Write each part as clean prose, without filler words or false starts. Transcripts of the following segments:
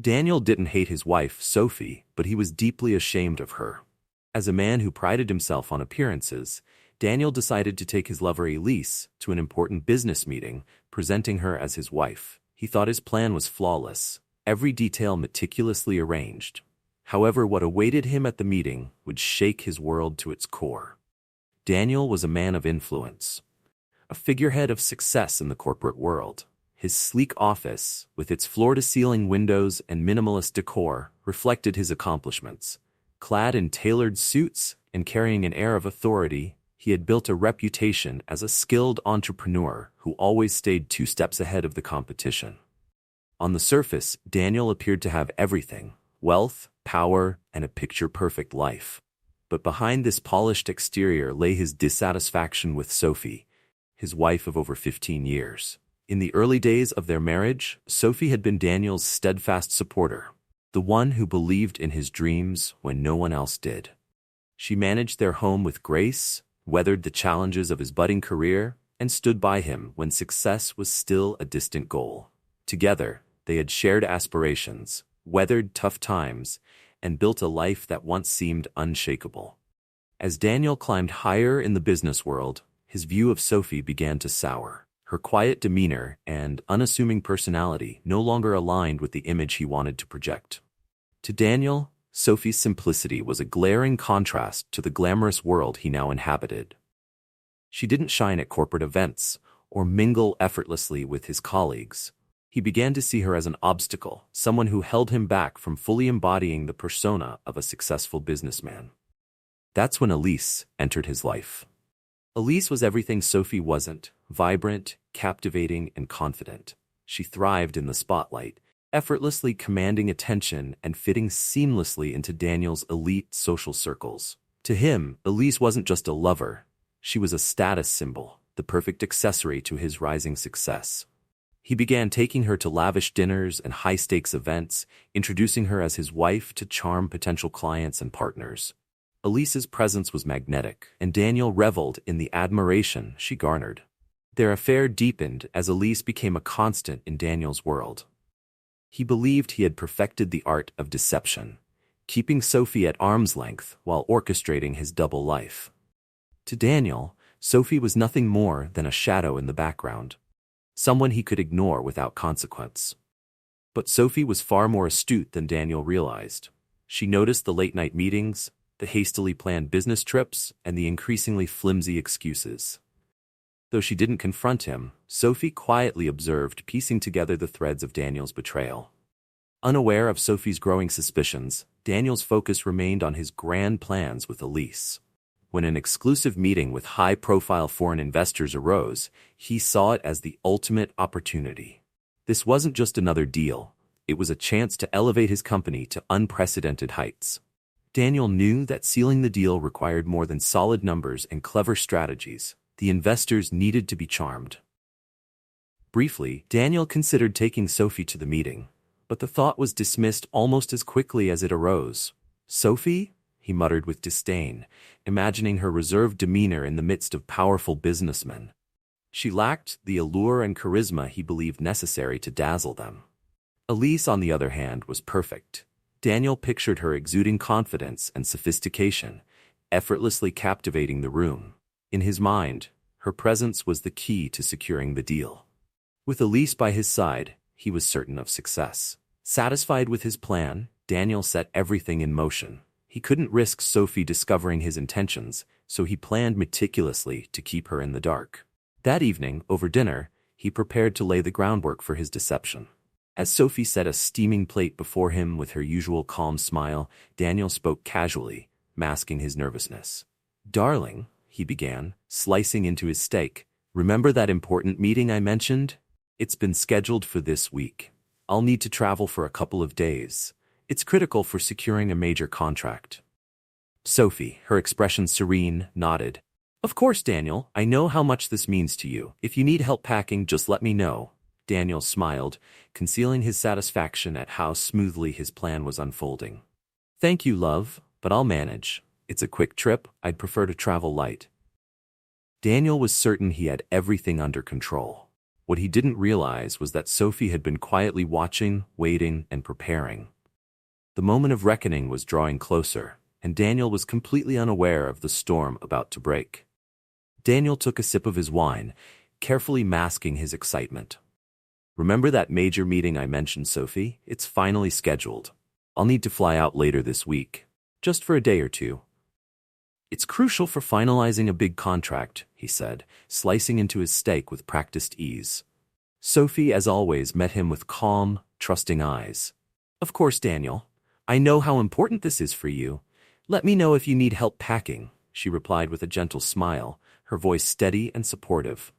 Daniel didn't hate his wife, Sophie, but he was deeply ashamed of her. As a man who prided himself on appearances, Daniel decided to take his lover Elise to an important business meeting, presenting her as his wife. He thought his plan was flawless, every detail meticulously arranged. However, what awaited him at the meeting would shake his world to its core. Daniel was a man of influence, a figurehead of success in the corporate world. His sleek office, with its floor-to-ceiling windows and minimalist decor, reflected his accomplishments. Clad in tailored suits and carrying an air of authority, he had built a reputation as a skilled entrepreneur who always stayed 2 steps ahead of the competition. On the surface, Daniel appeared to have everything: wealth, power, and a picture-perfect life. But behind this polished exterior lay his dissatisfaction with Sophie, his wife of over 15 years. In the early days of their marriage, Sophie had been Daniel's steadfast supporter, the one who believed in his dreams when no one else did. She managed their home with grace, weathered the challenges of his budding career, and stood by him when success was still a distant goal. Together, they had shared aspirations, weathered tough times, and built a life that once seemed unshakable. As Daniel climbed higher in the business world, his view of Sophie began to sour. Her quiet demeanor and unassuming personality no longer aligned with the image he wanted to project. To Daniel, Sophie's simplicity was a glaring contrast to the glamorous world he now inhabited. She didn't shine at corporate events or mingle effortlessly with his colleagues. He began to see her as an obstacle, someone who held him back from fully embodying the persona of a successful businessman. That's when Elise entered his life. Elise was everything Sophie wasn't: vibrant, captivating, and confident. She thrived in the spotlight, effortlessly commanding attention and fitting seamlessly into Daniel's elite social circles. To him, Elise wasn't just a lover. She was a status symbol, the perfect accessory to his rising success. He began taking her to lavish dinners and high-stakes events, introducing her as his wife to charm potential clients and partners. Elise's presence was magnetic, and Daniel reveled in the admiration she garnered. Their affair deepened as Elise became a constant in Daniel's world. He believed he had perfected the art of deception, keeping Sophie at arm's length while orchestrating his double life. To Daniel, Sophie was nothing more than a shadow in the background, someone he could ignore without consequence. But Sophie was far more astute than Daniel realized. She noticed the late-night meetings, the hastily planned business trips, and the increasingly flimsy excuses. Though she didn't confront him, Sophie quietly observed, piecing together the threads of Daniel's betrayal. Unaware of Sophie's growing suspicions, Daniel's focus remained on his grand plans with Elise. When an exclusive meeting with high-profile foreign investors arose, he saw it as the ultimate opportunity. This wasn't just another deal. It was a chance to elevate his company to unprecedented heights. Daniel knew that sealing the deal required more than solid numbers and clever strategies. The investors needed to be charmed. Briefly, Daniel considered taking Sophie to the meeting, but the thought was dismissed almost as quickly as it arose. Sophie? He muttered with disdain, imagining her reserved demeanor in the midst of powerful businessmen. She lacked the allure and charisma he believed necessary to dazzle them. Elise, on the other hand, was perfect. Daniel pictured her exuding confidence and sophistication, effortlessly captivating the room. In his mind, her presence was the key to securing the deal. With Elise by his side, he was certain of success. Satisfied with his plan, Daniel set everything in motion. He couldn't risk Sophie discovering his intentions, so he planned meticulously to keep her in the dark. That evening, over dinner, he prepared to lay the groundwork for his deception. As Sophie set a steaming plate before him with her usual calm smile, Daniel spoke casually, masking his nervousness. "Darling," he began, slicing into his steak, "remember that important meeting I mentioned? It's been scheduled for this week. I'll need to travel for a couple of days. It's critical for securing a major contract." Sophie, her expression serene, nodded. "Of course, Daniel, I know how much this means to you. If you need help packing, just let me know." Daniel smiled, concealing his satisfaction at how smoothly his plan was unfolding. "Thank you, love, but I'll manage. It's a quick trip. I'd prefer to travel light." Daniel was certain he had everything under control. What he didn't realize was that Sophie had been quietly watching, waiting, and preparing. The moment of reckoning was drawing closer, and Daniel was completely unaware of the storm about to break. Daniel took a sip of his wine, carefully masking his excitement. "Remember that major meeting I mentioned, Sophie? It's finally scheduled. I'll need to fly out later this week, just for a day or two. It's crucial for finalizing a big contract," he said, slicing into his steak with practiced ease. Sophie, as always, met him with calm, trusting eyes. "Of course, Daniel. I know how important this is for you. Let me know if you need help packing," she replied with a gentle smile, her voice steady and supportive.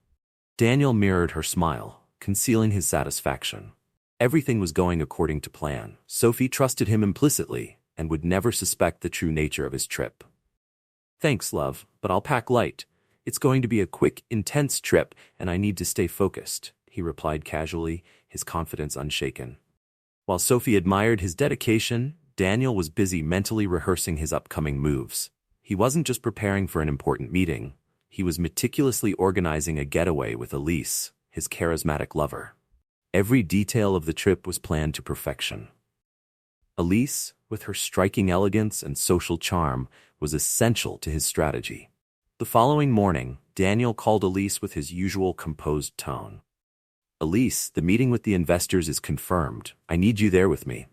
Daniel mirrored her smile, concealing his satisfaction. Everything was going according to plan. Sophie trusted him implicitly and would never suspect the true nature of his trip. "Thanks, love, but I'll pack light. It's going to be a quick, intense trip, and I need to stay focused," he replied casually, his confidence unshaken. While Sophie admired his dedication, Daniel was busy mentally rehearsing his upcoming moves. He wasn't just preparing for an important meeting. He was meticulously organizing a getaway with Elise, his charismatic lover. Every detail of the trip was planned to perfection. Elise, with her striking elegance and social charm, was essential to his strategy. The following morning, Daniel called Elise with his usual composed tone. "Elise, the meeting with the investors is confirmed. I need you there with me.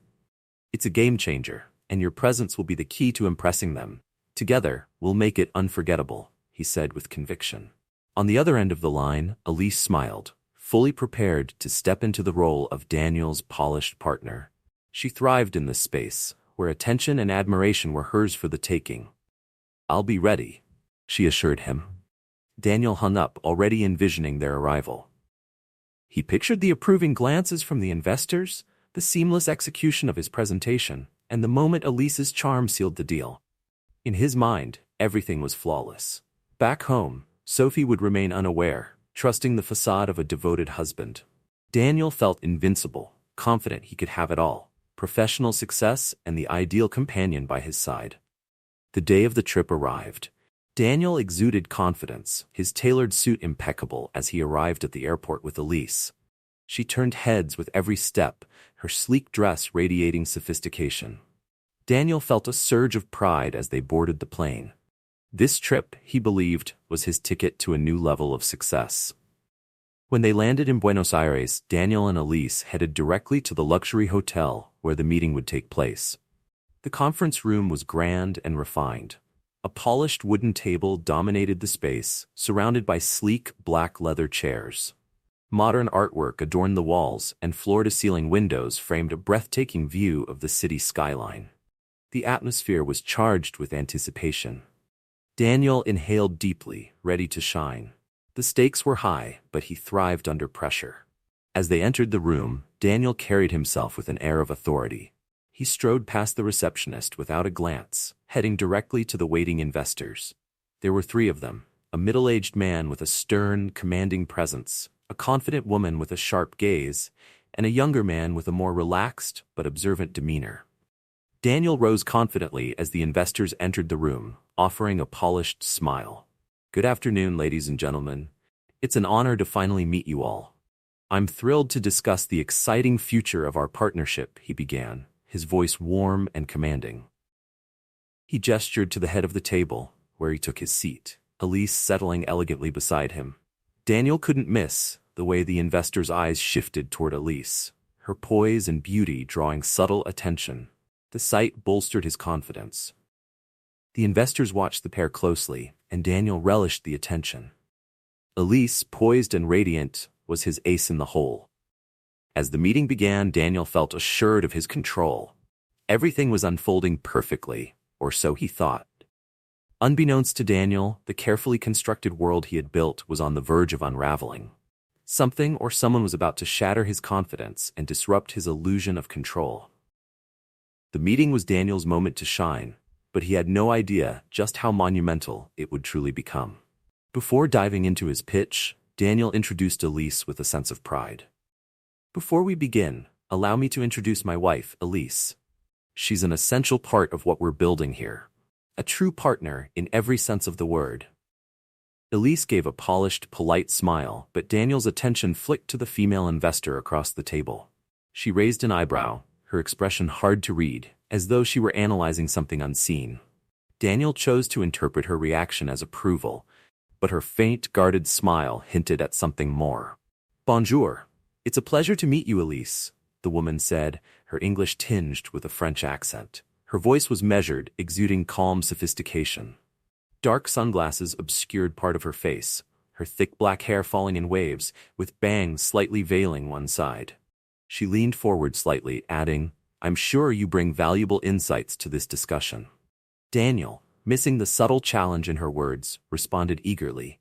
It's a game changer, and your presence will be the key to impressing them. Together, we'll make it unforgettable," he said with conviction. On the other end of the line, Elise smiled, fully prepared to step into the role of Daniel's polished partner. She thrived in this space, where attention and admiration were hers for the taking. "I'll be ready," she assured him. Daniel hung up, already envisioning their arrival. He pictured the approving glances from the investors, the seamless execution of his presentation, and the moment Elise's charm sealed the deal. In his mind, everything was flawless. Back home, Sophie would remain unaware, trusting the facade of a devoted husband. Daniel felt invincible, confident he could have it all: professional success and the ideal companion by his side. The day of the trip arrived. Daniel exuded confidence, his tailored suit impeccable as he arrived at the airport with Elise. She turned heads with every step, her sleek dress radiating sophistication. Daniel felt a surge of pride as they boarded the plane. This trip, he believed, was his ticket to a new level of success. When they landed in Buenos Aires, Daniel and Elise headed directly to the luxury hotel where the meeting would take place. The conference room was grand and refined. A polished wooden table dominated the space, surrounded by sleek black leather chairs. Modern artwork adorned the walls, and floor-to-ceiling windows framed a breathtaking view of the city skyline. The atmosphere was charged with anticipation. Daniel inhaled deeply, ready to shine. The stakes were high, but he thrived under pressure. As they entered the room, Daniel carried himself with an air of authority. He strode past the receptionist without a glance, heading directly to the waiting investors. There were 3 of them: a middle-aged man with a stern, commanding presence, a confident woman with a sharp gaze, and a younger man with a more relaxed but observant demeanor. Daniel rose confidently as the investors entered the room, offering a polished smile. "Good afternoon, ladies and gentlemen. It's an honor to finally meet you all. I'm thrilled to discuss the exciting future of our partnership," he began, his voice warm and commanding. He gestured to the head of the table, where he took his seat, Elise settling elegantly beside him. Daniel couldn't miss the way the investor's eyes shifted toward Elise, her poise and beauty drawing subtle attention. The sight bolstered his confidence. The investors watched the pair closely, and Daniel relished the attention. Elise, poised and radiant, was his ace in the hole. As the meeting began, Daniel felt assured of his control. Everything was unfolding perfectly, or so he thought. Unbeknownst to Daniel, the carefully constructed world he had built was on the verge of unraveling. Something or someone was about to shatter his confidence and disrupt his illusion of control. The meeting was Daniel's moment to shine, but he had no idea just how monumental it would truly become. Before diving into his pitch, Daniel introduced Elise with a sense of pride. "Before we begin, allow me to introduce my wife, Elise. She's an essential part of what we're building here. A true partner in every sense of the word." Elise gave a polished, polite smile, but Daniel's attention flicked to the female investor across the table. She raised an eyebrow, her expression hard to read, as though she were analyzing something unseen. Daniel chose to interpret her reaction as approval, but her faint, guarded smile hinted at something more. "Bonjour. It's a pleasure to meet you, Elise," the woman said, her English tinged with a French accent. Her voice was measured, exuding calm sophistication. Dark sunglasses obscured part of her face, her thick black hair falling in waves, with bangs slightly veiling one side. She leaned forward slightly, adding, "I'm sure you bring valuable insights to this discussion." Daniel, missing the subtle challenge in her words, responded eagerly.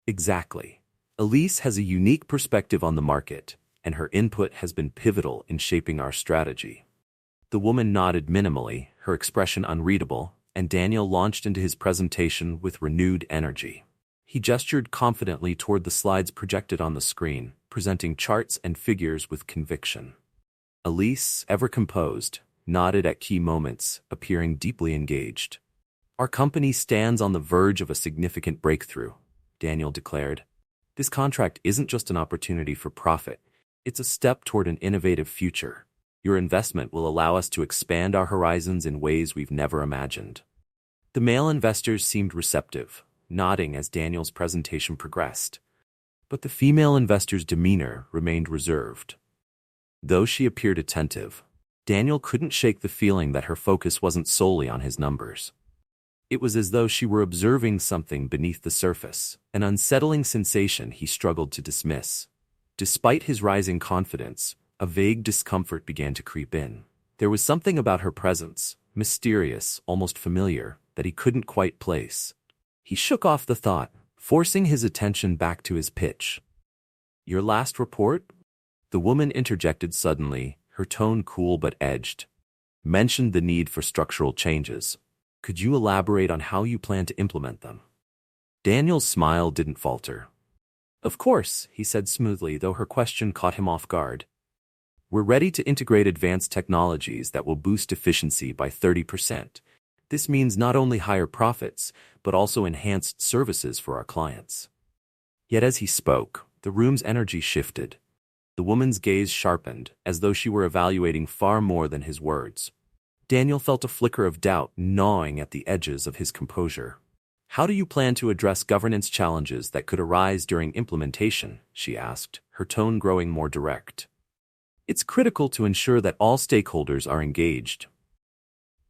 "Exactly. Elise has a unique perspective on the market, and her input has been pivotal in shaping our strategy." The woman nodded minimally, her expression unreadable, and Daniel launched into his presentation with renewed energy. He gestured confidently toward the slides projected on the screen, presenting charts and figures with conviction. Elise, ever composed, nodded at key moments, appearing deeply engaged. "Our company stands on the verge of a significant breakthrough," Daniel declared. "This contract isn't just an opportunity for profit, it's a step toward an innovative future. Your investment will allow us to expand our horizons in ways we've never imagined." The male investors seemed receptive, nodding as Daniel's presentation progressed. But the female investor's demeanor remained reserved. Though she appeared attentive, Daniel couldn't shake the feeling that her focus wasn't solely on his numbers. It was as though she were observing something beneath the surface, an unsettling sensation he struggled to dismiss. Despite his rising confidence, a vague discomfort began to creep in. There was something about her presence, mysterious, almost familiar, that he couldn't quite place. He shook off the thought, forcing his attention back to his pitch. "Your last report?" The woman interjected suddenly, her tone cool but edged. "Mentioned the need for structural changes. Could you elaborate on how you plan to implement them?" Daniel's smile didn't falter. "Of course," he said smoothly, though her question caught him off guard. "We're ready to integrate advanced technologies that will boost efficiency by 30%. This means not only higher profits, but also enhanced services for our clients." Yet as he spoke, the room's energy shifted. The woman's gaze sharpened, as though she were evaluating far more than his words. Daniel felt a flicker of doubt gnawing at the edges of his composure. "How do you plan to address governance challenges that could arise during implementation?" she asked, her tone growing more direct. "It's critical to ensure that all stakeholders are engaged."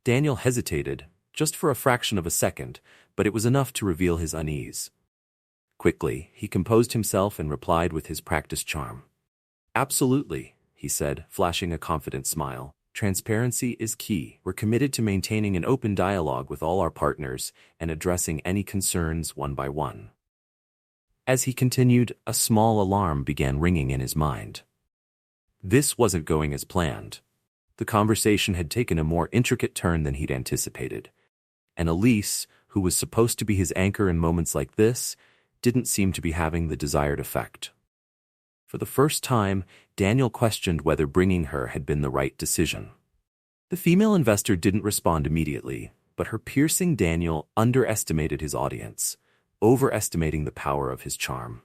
Daniel hesitated, just for a fraction of a second, but it was enough to reveal his unease. Quickly, he composed himself and replied with his practiced charm. "Absolutely," he said, flashing a confident smile. "Transparency is key. We're committed to maintaining an open dialogue with all our partners and addressing any concerns one by one." As he continued, a small alarm began ringing in his mind. This wasn't going as planned. The conversation had taken a more intricate turn than he'd anticipated. And Elise, who was supposed to be his anchor in moments like this, didn't seem to be having the desired effect. For the first time, Daniel questioned whether bringing her had been the right decision. The female investor didn't respond immediately, but her piercing Daniel underestimated his audience, overestimating the power of his charm.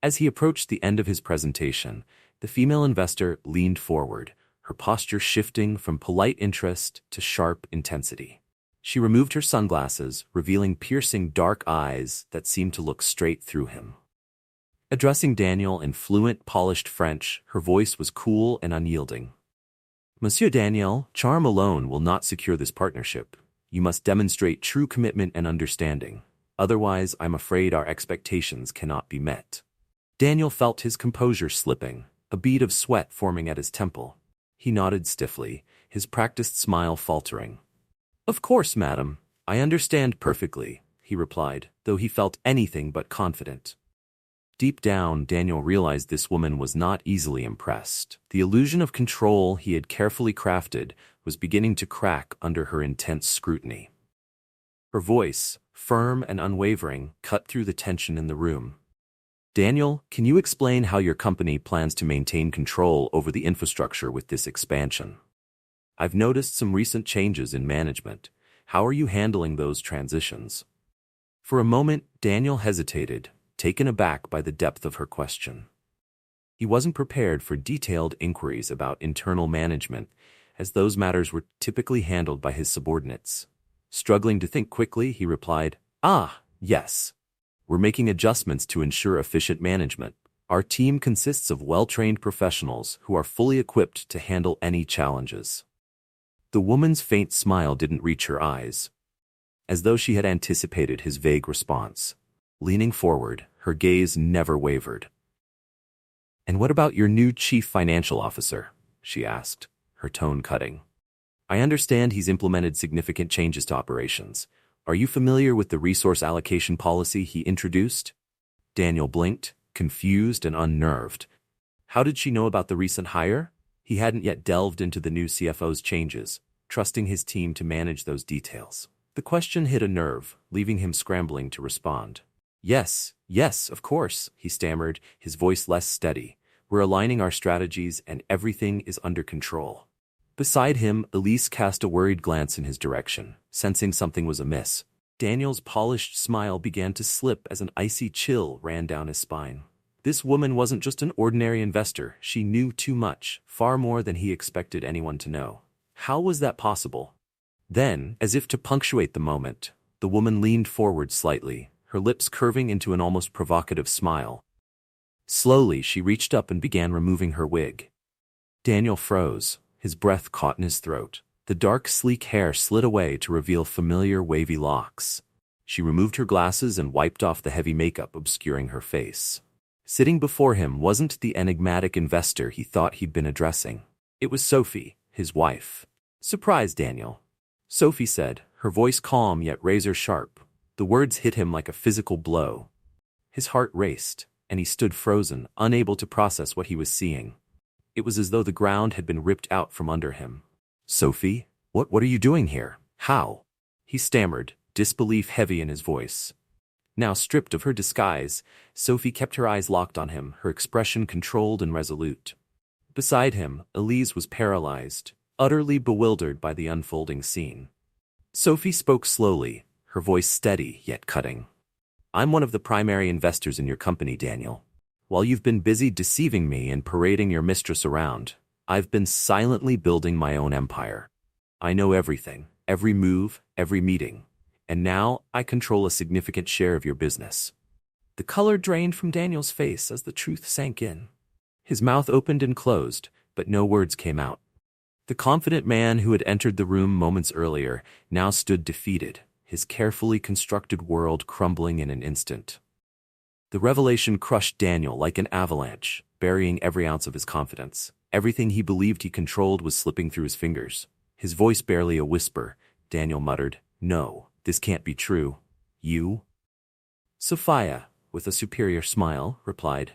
As he approached the end of his presentation, the female investor leaned forward, her posture shifting from polite interest to sharp intensity. She removed her sunglasses, revealing piercing dark eyes that seemed to look straight through him. Addressing Daniel in fluent, polished French, her voice was cool and unyielding. "Monsieur Daniel, charm alone will not secure this partnership. You must demonstrate true commitment and understanding. Otherwise, I'm afraid our expectations cannot be met." Daniel felt his composure slipping, a bead of sweat forming at his temple. He nodded stiffly, his practiced smile faltering. "Of course, madam. I understand perfectly," he replied, though he felt anything but confident. Deep down, Daniel realized this woman was not easily impressed. The illusion of control he had carefully crafted was beginning to crack under her intense scrutiny. Her voice, firm and unwavering, cut through the tension in the room. "Daniel, can you explain how your company plans to maintain control over the infrastructure with this expansion? I've noticed some recent changes in management. How are you handling those transitions?" For a moment, Daniel hesitated, taken aback by the depth of her question. He wasn't prepared for detailed inquiries about internal management, as those matters were typically handled by his subordinates. Struggling to think quickly, he replied, "Ah, yes. We're making adjustments to ensure efficient management. Our team consists of well-trained professionals who are fully equipped to handle any challenges." The woman's faint smile didn't reach her eyes, as though she had anticipated his vague response. Leaning forward, her gaze never wavered. "And what about your new chief financial officer?" she asked, her tone cutting. "I understand he's implemented significant changes to operations. Are you familiar with the resource allocation policy he introduced?" Daniel blinked, confused and unnerved. How did she know about the recent hire? He hadn't yet delved into the new CFO's changes, trusting his team to manage those details. The question hit a nerve, leaving him scrambling to respond. Yes, of course," he stammered, his voice less steady. "We're aligning our strategies and everything is under control." Beside him, Elise cast a worried glance in his direction, sensing something was amiss. Daniel's polished smile began to slip as an icy chill ran down his spine. This woman wasn't just an ordinary investor, she knew too much, far more than he expected anyone to know. How was that possible? Then, as if to punctuate the moment, the woman leaned forward slightly, her lips curving into an almost provocative smile. Slowly, she reached up and began removing her wig. Daniel froze, his breath caught in his throat. The dark, sleek hair slid away to reveal familiar wavy locks. She removed her glasses and wiped off the heavy makeup obscuring her face. Sitting before him wasn't the enigmatic investor he thought he'd been addressing. It was Sophie, his wife. "Surprise, Daniel," Sophie said, her voice calm yet razor-sharp. The words hit him like a physical blow. His heart raced, and he stood frozen, unable to process what he was seeing. It was as though the ground had been ripped out from under him. "Sophie, what are you doing here? How?" he stammered, disbelief heavy in his voice. Now stripped of her disguise, Sophie kept her eyes locked on him, her expression controlled and resolute. Beside him, Elise was paralyzed, utterly bewildered by the unfolding scene. Sophie spoke slowly, her voice steady yet cutting. "I'm one of the primary investors in your company, Daniel. While you've been busy deceiving me and parading your mistress around, I've been silently building my own empire. I know everything, every move, every meeting, and now I control a significant share of your business." The color drained from Daniel's face as the truth sank in. His mouth opened and closed, but no words came out. The confident man who had entered the room moments earlier now stood defeated, his carefully constructed world crumbling in an instant. The revelation crushed Daniel like an avalanche, burying every ounce of his confidence. Everything he believed he controlled was slipping through his fingers. His voice barely a whisper, Daniel muttered, "No, this can't be true. You?" Sophia, with a superior smile, replied,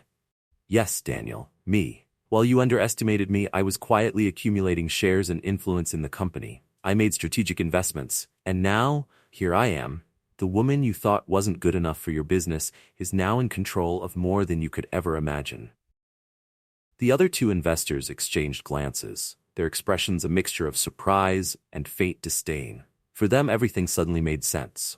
"Yes, Daniel, me. While you underestimated me, I was quietly accumulating shares and influence in the company. I made strategic investments, and now, here I am. The woman you thought wasn't good enough for your business is now in control of more than you could ever imagine." The other two investors exchanged glances, their expressions a mixture of surprise and faint disdain. For them, everything suddenly made sense.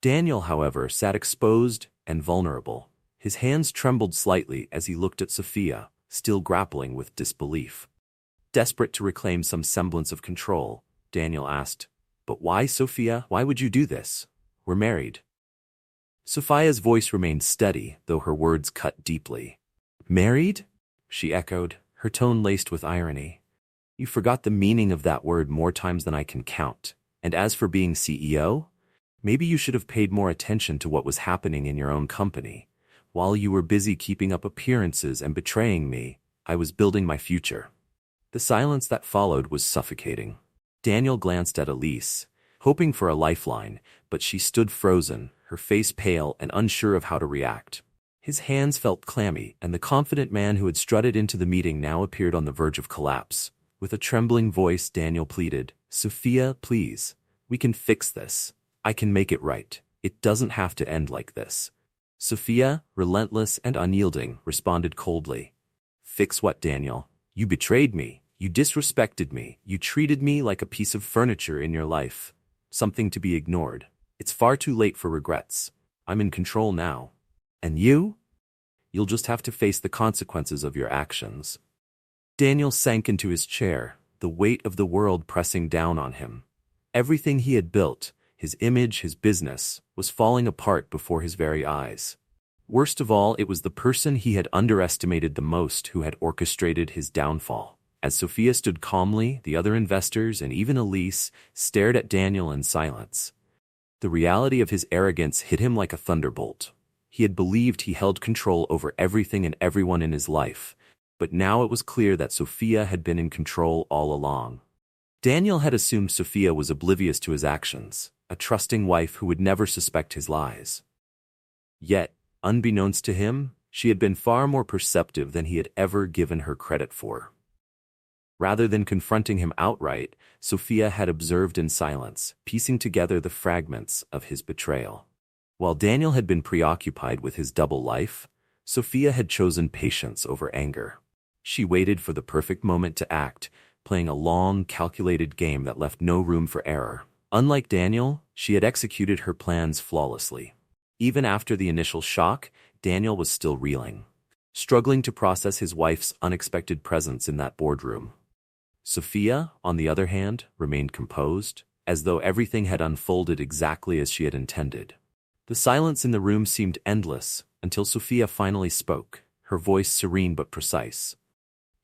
Daniel, however, sat exposed and vulnerable. His hands trembled slightly as he looked at Sophia, still grappling with disbelief. Desperate to reclaim some semblance of control, Daniel asked, "But why, Sophia? Why would you do this? We're married." Sophia's voice remained steady, though her words cut deeply. "Married?" she echoed, her tone laced with irony. "You forgot the meaning of that word more times than I can count. And as for being CEO, maybe you should have paid more attention to what was happening in your own company. While you were busy keeping up appearances and betraying me, I was building my future." The silence that followed was suffocating. Daniel glanced at Elise, hoping for a lifeline, but she stood frozen, her face pale and unsure of how to react. His hands felt clammy, and the confident man who had strutted into the meeting now appeared on the verge of collapse. With a trembling voice, Daniel pleaded, "Sophia, please. We can fix this. I can make it right. It doesn't have to end like this." Sophia, relentless and unyielding, responded coldly. "Fix what, Daniel? You betrayed me. You disrespected me. You treated me like a piece of furniture in your life. Something to be ignored. It's far too late for regrets. I'm in control now. And you? You'll just have to face the consequences of your actions. Daniel sank into his chair, the weight of the world pressing down on him. Everything he had built, his image, his business, was falling apart before his very eyes. Worst of all, it was the person he had underestimated the most who had orchestrated his downfall. As Sophia stood calmly, the other investors and even Elise stared at Daniel in silence. The reality of his arrogance hit him like a thunderbolt. He had believed he held control over everything and everyone in his life, but now it was clear that Sophia had been in control all along. Daniel had assumed Sophia was oblivious to his actions, a trusting wife who would never suspect his lies. Yet, unbeknownst to him, she had been far more perceptive than he had ever given her credit for. Rather than confronting him outright, Sophia had observed in silence, piecing together the fragments of his betrayal. While Daniel had been preoccupied with his double life, Sophia had chosen patience over anger. She waited for the perfect moment to act, playing a long, calculated game that left no room for error. Unlike Daniel, she had executed her plans flawlessly. Even after the initial shock, Daniel was still reeling, struggling to process his wife's unexpected presence in that boardroom. Sophia, on the other hand, remained composed, as though everything had unfolded exactly as she had intended. The silence in the room seemed endless, until Sophia finally spoke, her voice serene but precise.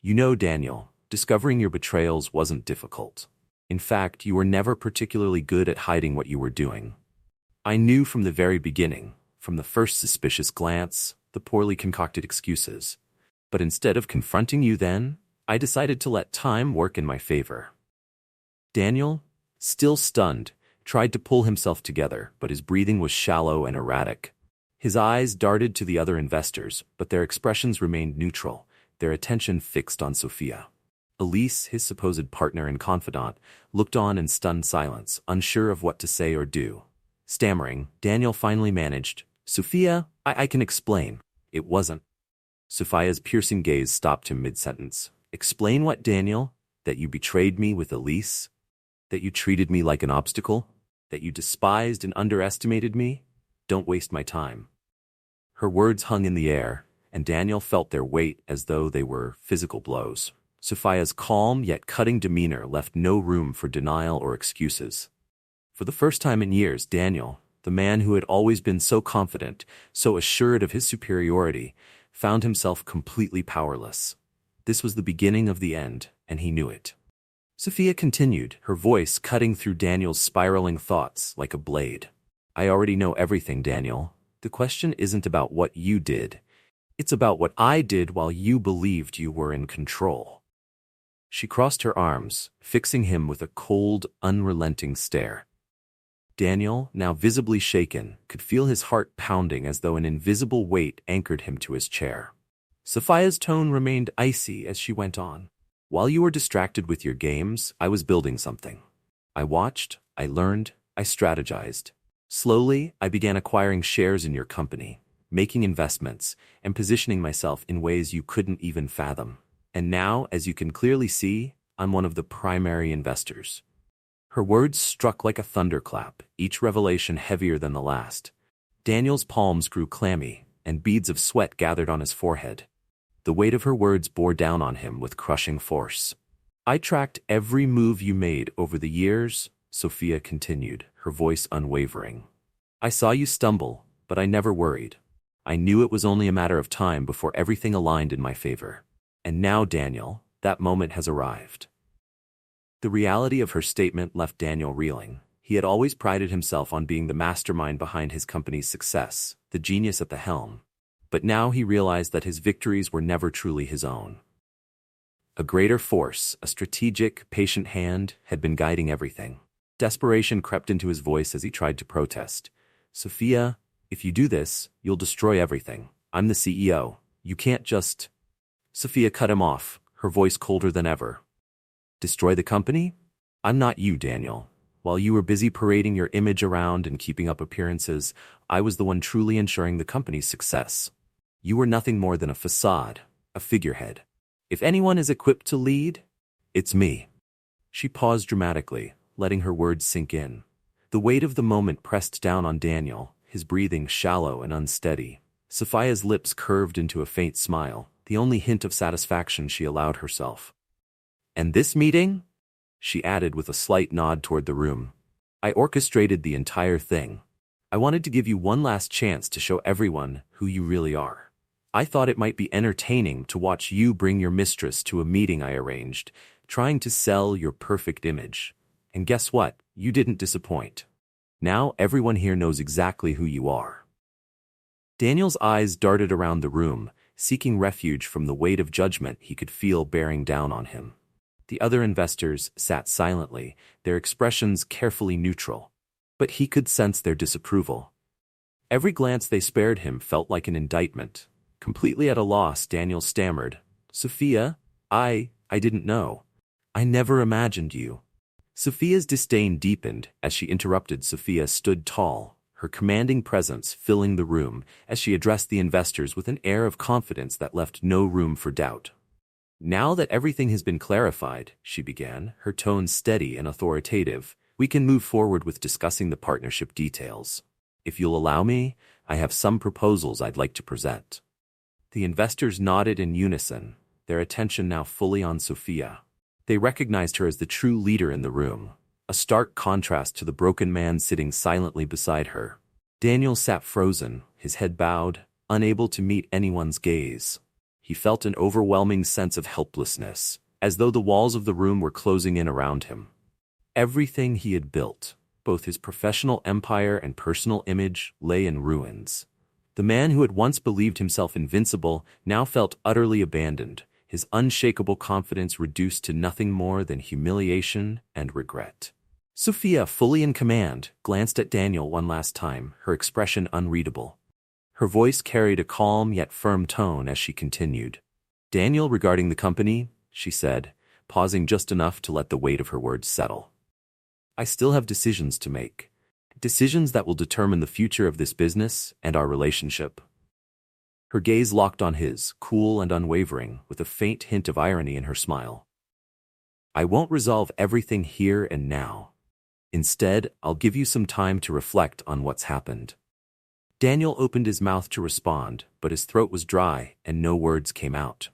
"You know, Daniel, discovering your betrayals wasn't difficult. In fact, you were never particularly good at hiding what you were doing. I knew from the very beginning, from the first suspicious glance, the poorly concocted excuses. But instead of confronting you then, I decided to let time work in my favor." Daniel, still stunned, tried to pull himself together, but his breathing was shallow and erratic. His eyes darted to the other investors, but their expressions remained neutral, their attention fixed on Sophia. Elise, his supposed partner and confidant, looked on in stunned silence, unsure of what to say or do. Stammering, Daniel finally managed, "Sophia, I can explain. It wasn't." Sophia's piercing gaze stopped him mid-sentence. "Explain what, Daniel? That you betrayed me with Elise? That you treated me like an obstacle? That you despised and underestimated me? Don't waste my time." Her words hung in the air, and Daniel felt their weight as though they were physical blows. Sophia's calm yet cutting demeanor left no room for denial or excuses. For the first time in years, Daniel, the man who had always been so confident, so assured of his superiority, found himself completely powerless. This was the beginning of the end, and he knew it. Sophia continued, her voice cutting through Daniel's spiraling thoughts like a blade. "I already know everything, Daniel. The question isn't about what you did. It's about what I did while you believed you were in control." She crossed her arms, fixing him with a cold, unrelenting stare. Daniel, now visibly shaken, could feel his heart pounding as though an invisible weight anchored him to his chair. Sophia's tone remained icy as she went on. "While you were distracted with your games, I was building something. I watched, I learned, I strategized. Slowly, I began acquiring shares in your company, making investments, and positioning myself in ways you couldn't even fathom. And now, as you can clearly see, I'm one of the primary investors." Her words struck like a thunderclap, each revelation heavier than the last. Daniel's palms grew clammy, and beads of sweat gathered on his forehead. The weight of her words bore down on him with crushing force. "I tracked every move you made over the years," Sophia continued, her voice unwavering. "I saw you stumble, but I never worried. I knew it was only a matter of time before everything aligned in my favor. And now, Daniel, that moment has arrived." The reality of her statement left Daniel reeling. He had always prided himself on being the mastermind behind his company's success, the genius at the helm. But now he realized that his victories were never truly his own. A greater force, a strategic, patient hand, had been guiding everything. Desperation crept into his voice as he tried to protest. "Sophia, if you do this, you'll destroy everything. I'm the CEO. You can't just—" Sophia cut him off, her voice colder than ever. "Destroy the company? I'm not you, Daniel. While you were busy parading your image around and keeping up appearances, I was the one truly ensuring the company's success. You were nothing more than a facade, a figurehead. If anyone is equipped to lead, it's me." She paused dramatically, letting her words sink in. The weight of the moment pressed down on Daniel, his breathing shallow and unsteady. Sophia's lips curved into a faint smile, the only hint of satisfaction she allowed herself. "And this meeting?" she added with a slight nod toward the room. "I orchestrated the entire thing. I wanted to give you one last chance to show everyone who you really are. I thought it might be entertaining to watch you bring your mistress to a meeting I arranged, trying to sell your perfect image. And guess what? You didn't disappoint. Now everyone here knows exactly who you are." Daniel's eyes darted around the room, seeking refuge from the weight of judgment he could feel bearing down on him. The other investors sat silently, their expressions carefully neutral, but he could sense their disapproval. Every glance they spared him felt like an indictment. Completely at a loss, Daniel stammered, "Sophia, I didn't know. I never imagined you." Sophia's disdain deepened as she interrupted. Sophia stood tall, her commanding presence filling the room as she addressed the investors with an air of confidence that left no room for doubt. "Now that everything has been clarified," she began, her tone steady and authoritative, "we can move forward with discussing the partnership details. If you'll allow me, I have some proposals I'd like to present." The investors nodded in unison, their attention now fully on Sophia. They recognized her as the true leader in the room, a stark contrast to the broken man sitting silently beside her. Daniel sat frozen, his head bowed, unable to meet anyone's gaze. He felt an overwhelming sense of helplessness, as though the walls of the room were closing in around him. Everything he had built, both his professional empire and personal image, lay in ruins. The man who had once believed himself invincible now felt utterly abandoned, his unshakable confidence reduced to nothing more than humiliation and regret. Sophia, fully in command, glanced at Daniel one last time, her expression unreadable. Her voice carried a calm yet firm tone as she continued. "Daniel, regarding the company," she said, pausing just enough to let the weight of her words settle. "I still have decisions to make. Decisions that will determine the future of this business and our relationship." Her gaze locked on his, cool and unwavering, with a faint hint of irony in her smile. "I won't resolve everything here and now. Instead, I'll give you some time to reflect on what's happened." Daniel opened his mouth to respond, but his throat was dry and no words came out.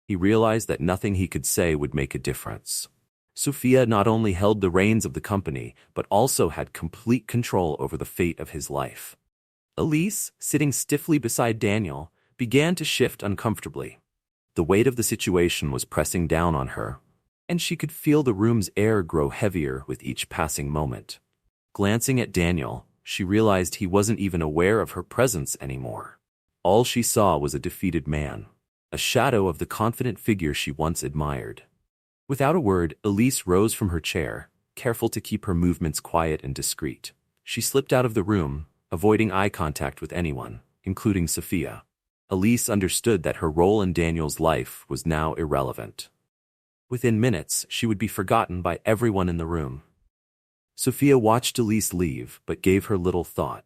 He realized that nothing he could say would make a difference. Sophia not only held the reins of the company, but also had complete control over the fate of his life. Elise, sitting stiffly beside Daniel, began to shift uncomfortably. The weight of the situation was pressing down on her, and she could feel the room's air grow heavier with each passing moment. Glancing at Daniel, she realized he wasn't even aware of her presence anymore. All she saw was a defeated man, a shadow of the confident figure she once admired. Without a word, Elise rose from her chair, careful to keep her movements quiet and discreet. She slipped out of the room, avoiding eye contact with anyone, including Sophia. Elise understood that her role in Daniel's life was now irrelevant. Within minutes, she would be forgotten by everyone in the room. Sophia watched Elise leave, but gave her little thought.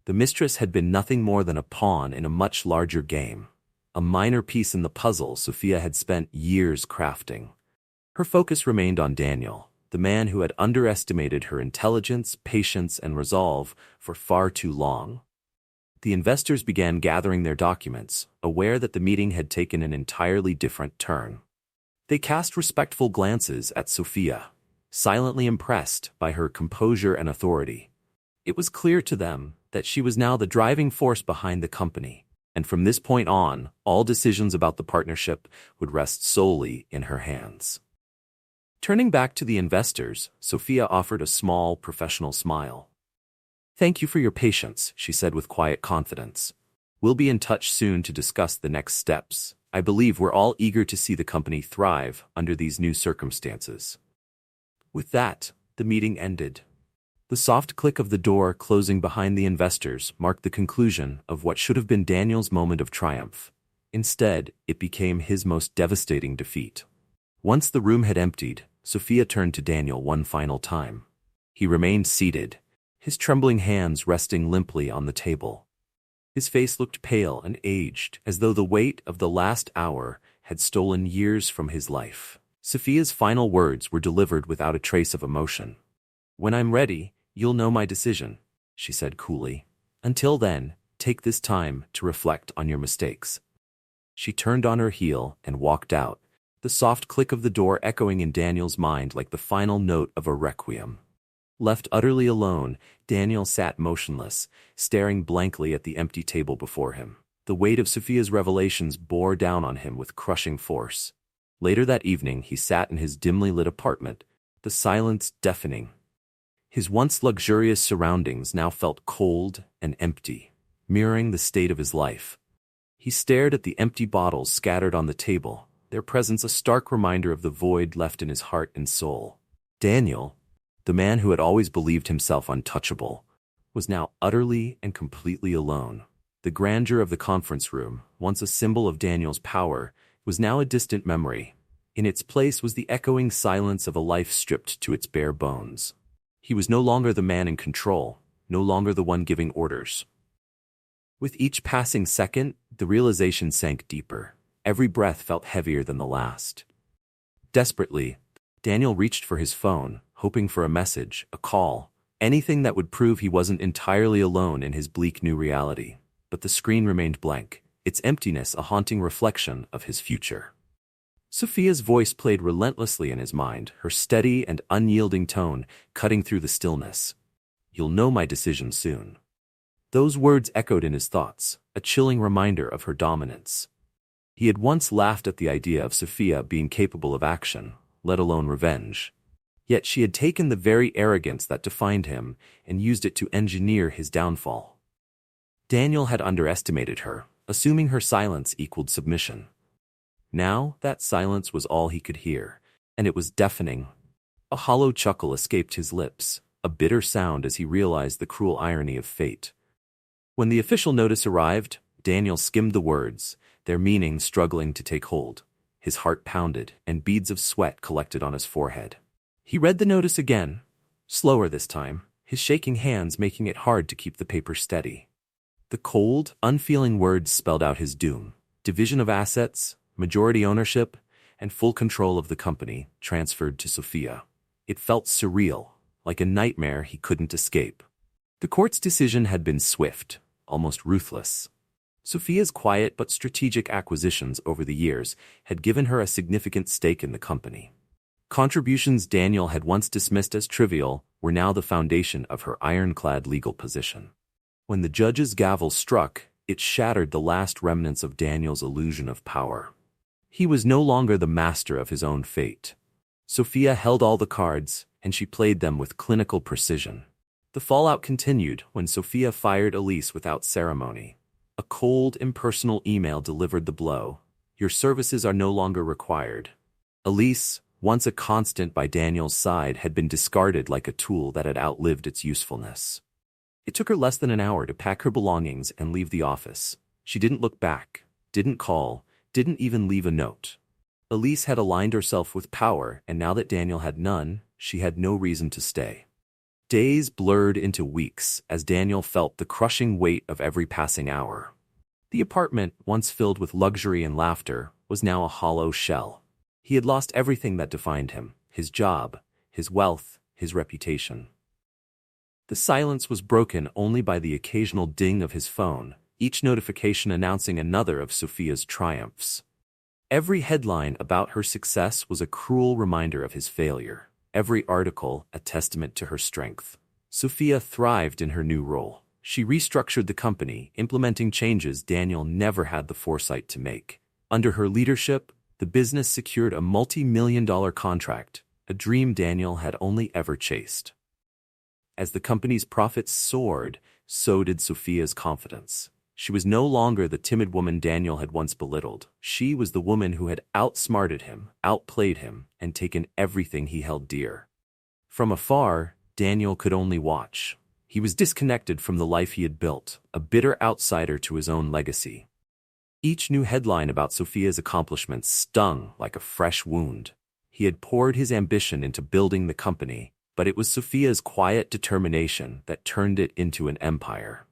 The mistress had been nothing more than a pawn in a much larger game, a minor piece in the puzzle Sophia had spent years crafting. Her focus remained on Daniel, the man who had underestimated her intelligence, patience, and resolve for far too long. The investors began gathering their documents, aware that the meeting had taken an entirely different turn. They cast respectful glances at Sophia, silently impressed by her composure and authority. It was clear to them that she was now the driving force behind the company, and from this point on, all decisions about the partnership would rest solely in her hands. Turning back to the investors, Sophia offered a small, professional smile. "Thank you for your patience," she said with quiet confidence. "We'll be in touch soon to discuss the next steps. I believe we're all eager to see the company thrive under these new circumstances." With that, the meeting ended. The soft click of the door closing behind the investors marked the conclusion of what should have been Daniel's moment of triumph. Instead, it became his most devastating defeat. Once the room had emptied, Sophia turned to Daniel one final time. He remained seated, his trembling hands resting limply on the table. His face looked pale and aged, as though the weight of the last hour had stolen years from his life. Sophia's final words were delivered without a trace of emotion. "When I'm ready, you'll know my decision," she said coolly. Until then, take this time to reflect on your mistakes." She turned on her heel and walked out, the soft click of the door echoing in Daniel's mind like the final note of a requiem. Left utterly alone, Daniel sat motionless, staring blankly at the empty table before him. The weight of Sophia's revelations bore down on him with crushing force. Later that evening, he sat in his dimly lit apartment, the silence deafening. His once luxurious surroundings now felt cold and empty, mirroring the state of his life. He stared at the empty bottles scattered on the table, their presence a stark reminder of the void left in his heart and soul. Daniel, the man who had always believed himself untouchable, was now utterly and completely alone. The grandeur of the conference room, once a symbol of Daniel's power, was now a distant memory. In its place was the echoing silence of a life stripped to its bare bones. He was no longer the man in control, no longer the one giving orders. With each passing second, the realization sank deeper. Every breath felt heavier than the last. Desperately, Daniel reached for his phone, hoping for a message, a call, anything that would prove he wasn't entirely alone in his bleak new reality. But the screen remained blank, its emptiness a haunting reflection of his future. Sophia's voice played relentlessly in his mind, her steady and unyielding tone cutting through the stillness. "You'll know my decision soon." Those words echoed in his thoughts, a chilling reminder of her dominance. He had once laughed at the idea of Sophia being capable of action, let alone revenge. Yet she had taken the very arrogance that defined him and used it to engineer his downfall. Daniel had underestimated her, assuming her silence equaled submission. Now, that silence was all he could hear, and it was deafening. A hollow chuckle escaped his lips, a bitter sound as he realized the cruel irony of fate. When the official notice arrived, Daniel skimmed the words, their meaning struggling to take hold. His heart pounded, and beads of sweat collected on his forehead. He read the notice again, slower this time, his shaking hands making it hard to keep the paper steady. The cold, unfeeling words spelled out his doom: division of assets, majority ownership, and full control of the company transferred to Sophia. It felt surreal, like a nightmare he couldn't escape. The court's decision had been swift, almost ruthless. Sophia's quiet but strategic acquisitions over the years had given her a significant stake in the company. Contributions Daniel had once dismissed as trivial were now the foundation of her ironclad legal position. When the judge's gavel struck, it shattered the last remnants of Daniel's illusion of power. He was no longer the master of his own fate. Sophia held all the cards, and she played them with clinical precision. The fallout continued when Sophia fired Elise without ceremony. A cold, impersonal email delivered the blow. "Your services are no longer required." Elise, once a constant by Daniel's side, had been discarded like a tool that had outlived its usefulness. It took her less than an hour to pack her belongings and leave the office. She didn't look back, didn't call, didn't even leave a note. Elise had aligned herself with power, and now that Daniel had none, she had no reason to stay. Days blurred into weeks as Daniel felt the crushing weight of every passing hour. The apartment, once filled with luxury and laughter, was now a hollow shell. He had lost everything that defined him: his job, his wealth, his reputation. The silence was broken only by the occasional ding of his phone, each notification announcing another of Sophia's triumphs. Every headline about her success was a cruel reminder of his failure, every article a testament to her strength. Sophia thrived in her new role. She restructured the company, implementing changes Daniel never had the foresight to make. Under her leadership, the business secured a multi-million-dollar contract, a dream Daniel had only ever chased. As the company's profits soared, so did Sophia's confidence. She was no longer the timid woman Daniel had once belittled. She was the woman who had outsmarted him, outplayed him, and taken everything he held dear. From afar, Daniel could only watch. He was disconnected from the life he had built, a bitter outsider to his own legacy. Each new headline about Sophia's accomplishments stung like a fresh wound. He had poured his ambition into building the company, but it was Sophia's quiet determination that turned it into an empire.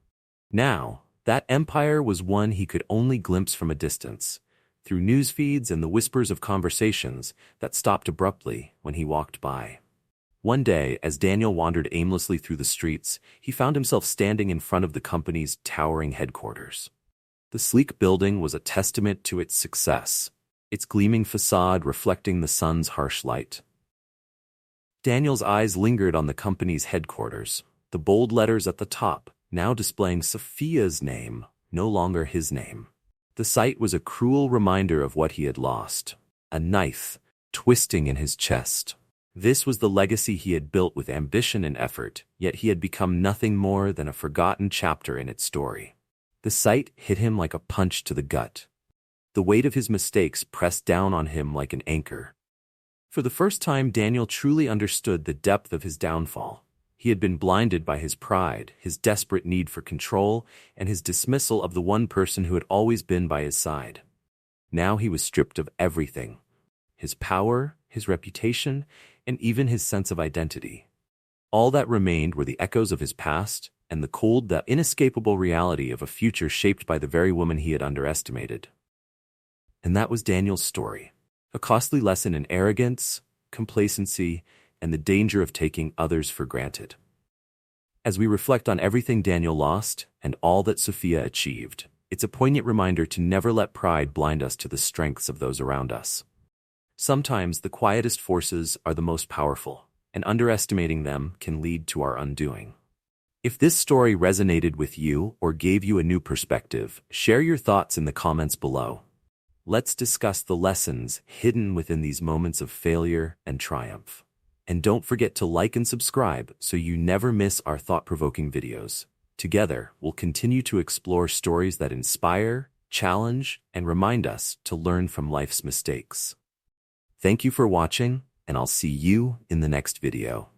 Now, that empire was one he could only glimpse from a distance, through news feeds and the whispers of conversations that stopped abruptly when he walked by. One day, as Daniel wandered aimlessly through the streets, he found himself standing in front of the company's towering headquarters. The sleek building was a testament to its success, its gleaming facade reflecting the sun's harsh light. Daniel's eyes lingered on the company's headquarters, the bold letters at the top, now displaying Sophia's name, no longer his name. The sight was a cruel reminder of what he had lost, a knife twisting in his chest. This was the legacy he had built with ambition and effort, yet he had become nothing more than a forgotten chapter in its story. The sight hit him like a punch to the gut. The weight of his mistakes pressed down on him like an anchor. For the first time, Daniel truly understood the depth of his downfall. He had been blinded by his pride, his desperate need for control, and his dismissal of the one person who had always been by his side. Now he was stripped of everything: his power, his reputation, and even his sense of identity. All that remained were the echoes of his past and the cold, the inescapable reality of a future shaped by the very woman he had underestimated. And that was Daniel's story, a costly lesson in arrogance, complacency, and the danger of taking others for granted. As we reflect on everything Daniel lost and all that Sophia achieved, it's a poignant reminder to never let pride blind us to the strengths of those around us. Sometimes the quietest forces are the most powerful, and underestimating them can lead to our undoing. If this story resonated with you or gave you a new perspective, share your thoughts in the comments below. Let's discuss the lessons hidden within these moments of failure and triumph. And don't forget to like and subscribe so you never miss our thought-provoking videos. Together, we'll continue to explore stories that inspire, challenge, and remind us to learn from life's mistakes. Thank you for watching, and I'll see you in the next video.